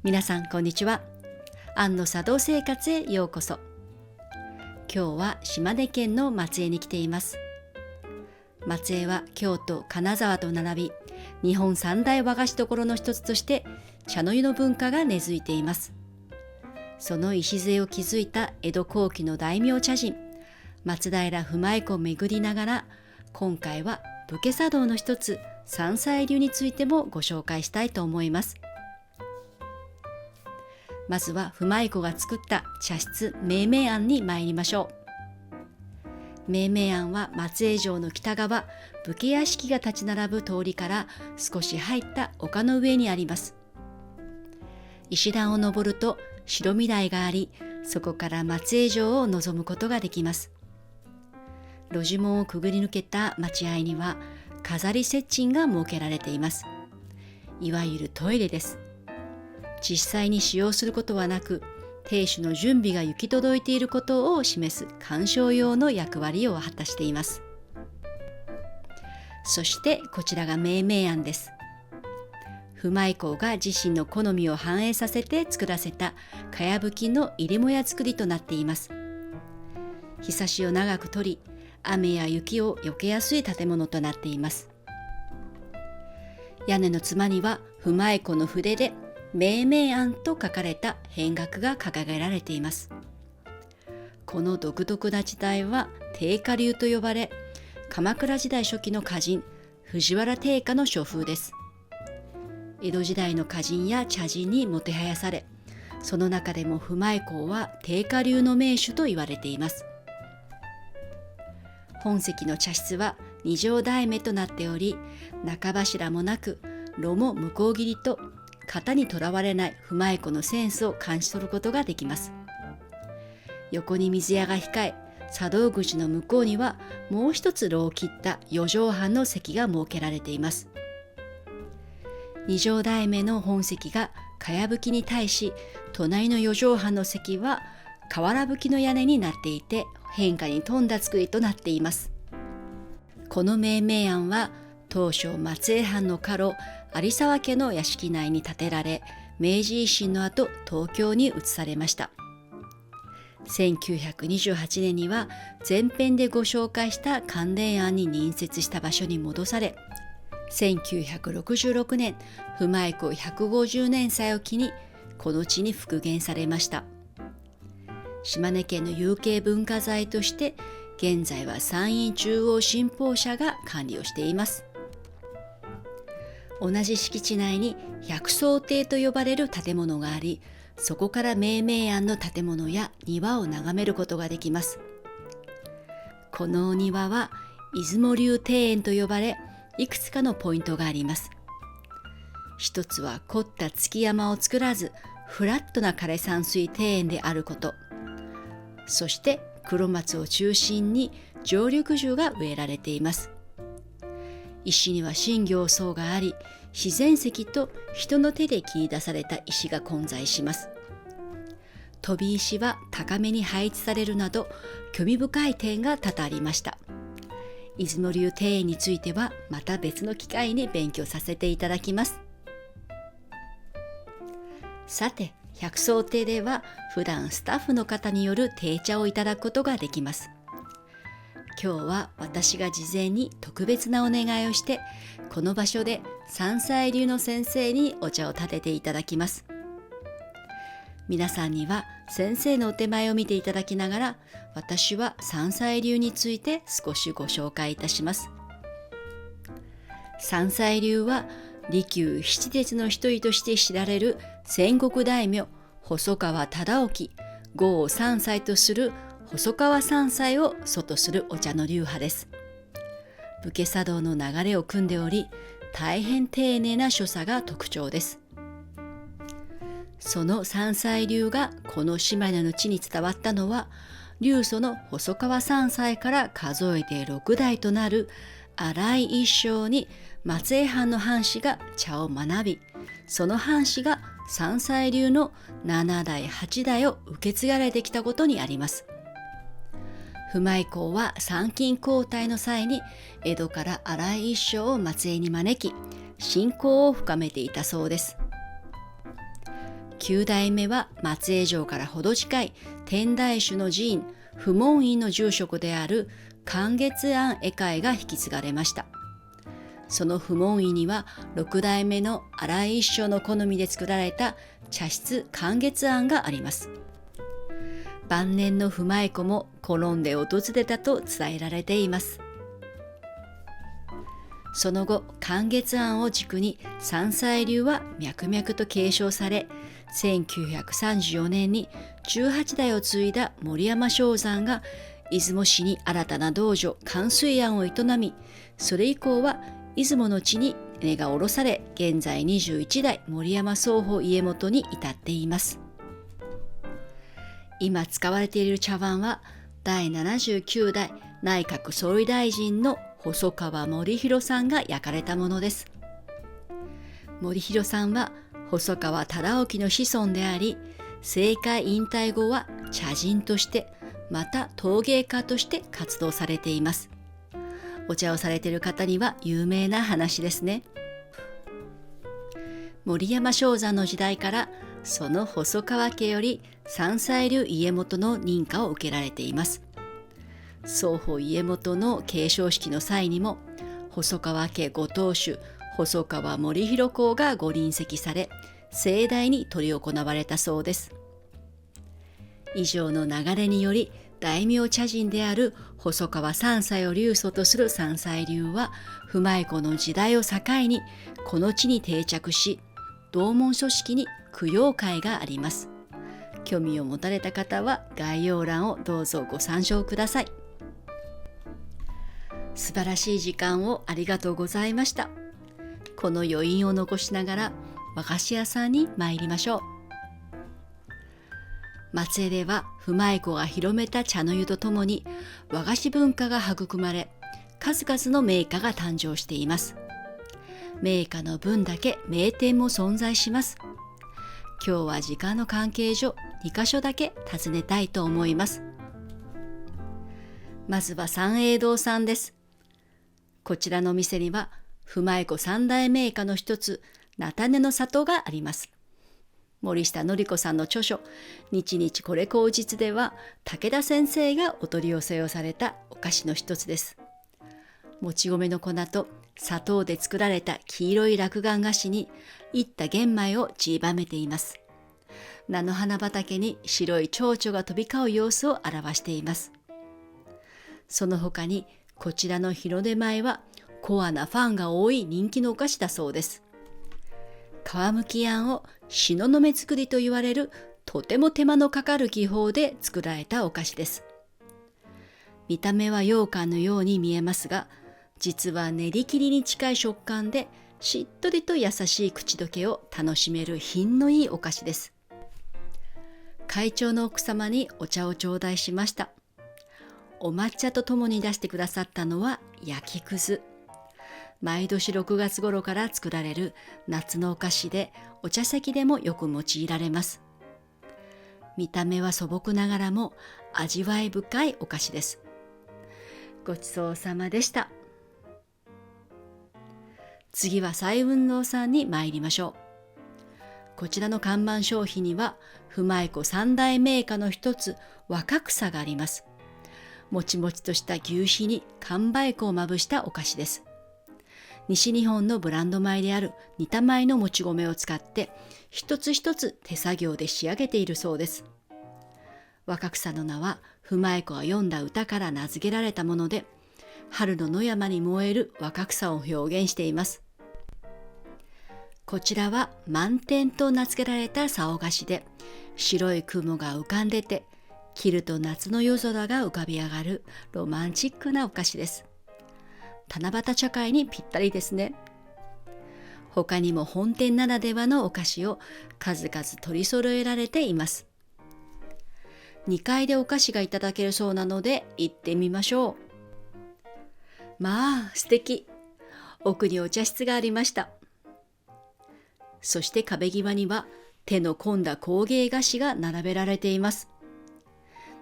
皆さんこんにちは。アンの茶道生活へようこそ。今日は島根県の松江に来ています。松江は京都、金沢と並び、日本三大和菓子処の一つとして茶の湯の文化が根付いています。その礎を築いた江戸後期の大名茶人、松平不昧子を巡りながら、今回は武家茶道の一つ、山菜流についてもご紹介したいと思います。まずは不昧子が作った茶室明明庵に参りましょう。明明庵は松江城の北側、武家屋敷が立ち並ぶ通りから少し入った丘の上にあります。石段を登ると白身台があり、そこから松江城を望むことができます。路地門をくぐり抜けた待合には飾り接賃が設けられています。いわゆるトイレです。実際に使用することはなく、亭主の準備が行き届いていることを示す鑑賞用の役割を果たしています。そしてこちらが明明庵です。不昧子が自身の好みを反映させて作らせたかやぶきの入れもや作りとなっています。日差しを長く取り、雨や雪を避けやすい建物となっています。屋根のつまには不昧子の筆で明明庵と書かれた扁額が掲げられています。この独特な時代は定家流と呼ばれ、鎌倉時代初期の歌人藤原定家の書風です。江戸時代の歌人や茶人にもてはやされ、その中でも不昧子は定家流の名手と言われています。本席の茶室は二畳台目となっており、中柱もなく炉も向こう切りと、型にとらわれない不昧子のセンスを感じ取ることができます。横に水屋が控え、茶道口の向こうにはもう一つ炉を切った四畳半の席が設けられています。二畳台目の本席がかやぶきに対し、隣の四畳半の席は瓦葺きの屋根になっていて、変化に富んだ作りとなっています。この明明庵は当初松江藩の家老有沢家の屋敷内に建てられ、明治維新の後東京に移されました。1928年には前編でご紹介した関連庵に隣接した場所に戻され、1966年不昧子150年祭を機にこの地に復元されました。島根県の有形文化財として現在は山陰中央新報社が管理をしています。同じ敷地内に百草亭と呼ばれる建物があり、そこから明明庵の建物や庭を眺めることができます。このお庭は出雲流庭園と呼ばれ、いくつかのポイントがあります。一つは凝った築山を作らず、フラットな枯山水庭園であること。そして黒松を中心に常緑樹が植えられています。石には真行草があり、自然石と人の手で切り出された石が混在します。飛び石は高めに配置されるなど、興味深い点が多々ありました。出雲流庭園についてはまた別の機会に勉強させていただきます。さて、百草亭では普段スタッフの方による定茶をいただくことができます。今日は私が事前に特別なお願いをして、この場所で山菜流の先生にお茶を立てていただきます。皆さんには先生のお手前を見ていただきながら、私は山菜流について少しご紹介いたします。山菜流は利休七哲の一人として知られる戦国大名細川忠興、号三菜とする細川三菜を祖とするお茶の流派です。武家茶道の流れを組んでおり、大変丁寧な所作が特徴です。その山菜流がこの島根の地に伝わったのは、流祖の細川三菜から数えて6代となる荒井一生に松江藩の藩士が茶を学び、その藩士が山菜流の7代8代を受け継がれてきたことにあります。不昧公は参勤交代の際に江戸から荒井一生を松江に招き、親交を深めていたそうです。9代目は松江城からほど近い天台宗の寺院不門院の住職である寛月庵会会が引き継がれました。その不門院には6代目の荒井一生の好みで作られた茶室寛月庵があります。晩年の不舞子も好んで訪れたと伝えられています。その後、寛月庵を軸に三斎流は脈々と継承され、1934年に18代を継いだ森山正山が出雲市に新たな道場寛水庵を営み、それ以降は出雲の地に根が下ろされ、現在21代森山宗保家元に至っています。今使われている茶碗は第79代内閣総理大臣の細川守弘さんが焼かれたものです。守弘さんは細川忠興の子孫であり、政界引退後は茶人としてまた陶芸家として活動されています。お茶をされている方には有名な話ですね。森山正山の時代からその細川家より三斎流家元の認可を受けられています。宗保家元の継承式の際にも細川家ご当主細川守弘公がご臨席され、盛大に執り行われたそうです。以上の流れにより大名茶人である細川三斎を流祖とする三斎流は不舞子の時代を境にこの地に定着し、同門組織に供養会があります。興味を持たれた方は概要欄をどうぞご参照ください。素晴らしい時間をありがとうございました。この余韻を残しながら和菓子屋さんに参りましょう。松江では不舞子が広めた茶の湯とともに和菓子文化が育まれ、数々の名家が誕生しています。名家の分だけ名店も存在します。今日は時間の関係上2カ所だけ訪ねたいと思います。まずは三栄堂さんです。こちらのお店には不舞子三大名家の一つ菜種の里があります。森下典子さんの著書日々これ口実では武田先生がお取り寄せをされたお菓子の一つです。もち米の粉と砂糖で作られた黄色い落雁菓子にいった玄米を散りばめています。菜の花畑に白い蝶々が飛び交う様子を表しています。その他にこちらの日の出米はコアなファンが多い人気のお菓子だそうです。皮むきあんを東雲作りと言われるとても手間のかかる技法で作られたお菓子です。見た目は羊羹のように見えますが、実は練り切りに近い食感でしっとりと優しい口どけを楽しめる品のいいお菓子です。会長の奥様にお茶を頂戴しました。お抹茶とともに出してくださったのは焼きくず。毎年6月頃から作られる夏のお菓子で、お茶席でもよく用いられます。見た目は素朴ながらも味わい深いお菓子です。ごちそうさまでした。次は彩雲堂さんに参りましょう。こちらの看板商品には不舞子三大名家の一つ若草があります。もちもちとした牛皮に寒梅粉をまぶしたお菓子です。西日本のブランド米である煮田米のもち米を使って一つ一つ手作業で仕上げているそうです。若草の名は不舞子が詠んだ歌から名付けられたもので、春の野山に燃える若草を表現しています。こちらは満天と名付けられた竿菓子で、白い雲が浮かんでて、切ると夏の夜空が浮かび上がるロマンチックなお菓子です。七夕茶会にぴったりですね。他にも本店ならではのお菓子を数々取り揃えられています。2階でお菓子がいただけるそうなので行ってみましょう。まあ素敵。奥にお茶室がありました。そして壁際には手の込んだ工芸菓子が並べられています。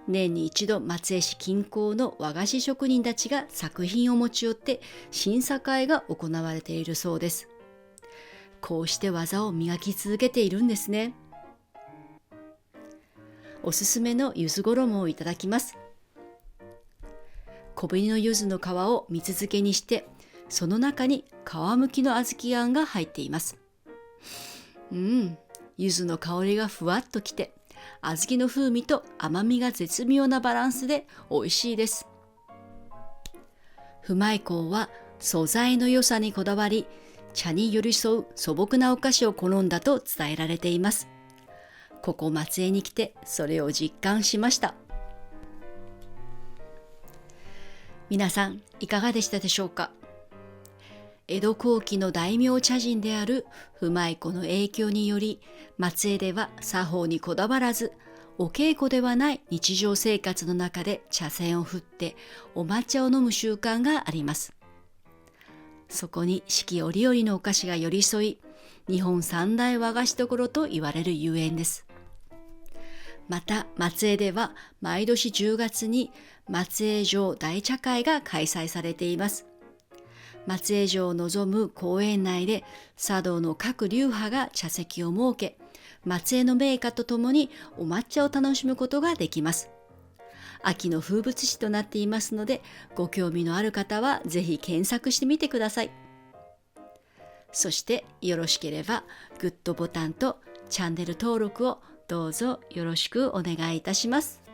年に一度松江市近郊の和菓子職人たちが作品を持ち寄って審査会が行われているそうです。こうして技を磨き続けているんですね。おすすめの柚子衣をいただきます。小ぶりの柚子の皮を蜜漬けにして、その中に皮むきの小豆あんが入っています。柚子の香りがふわっときて、小豆の風味と甘みが絶妙なバランスで美味しいです。不米香は素材の良さにこだわり、茶に寄り添う素朴なお菓子を好んだと伝えられています。ここ松江に来てそれを実感しました。皆さんいかがでしたでしょうか。江戸後期の大名茶人である不米子の影響により、松江では作法にこだわらず、お稽古ではない日常生活の中で茶筅を振ってお抹茶を飲む習慣があります。そこに四季折々のお菓子が寄り添い、日本三大和菓子所と言われるゆえんです。また松江では毎年10月に松江城大茶会が開催されています。松江城を望む公園内で茶道の各流派が茶席を設け、松江の名家とともにお抹茶を楽しむことができます。秋の風物詩となっていますので、ご興味のある方はぜひ検索してみてください。そしてよろしければグッドボタンとチャンネル登録をどうぞよろしくお願いいたします。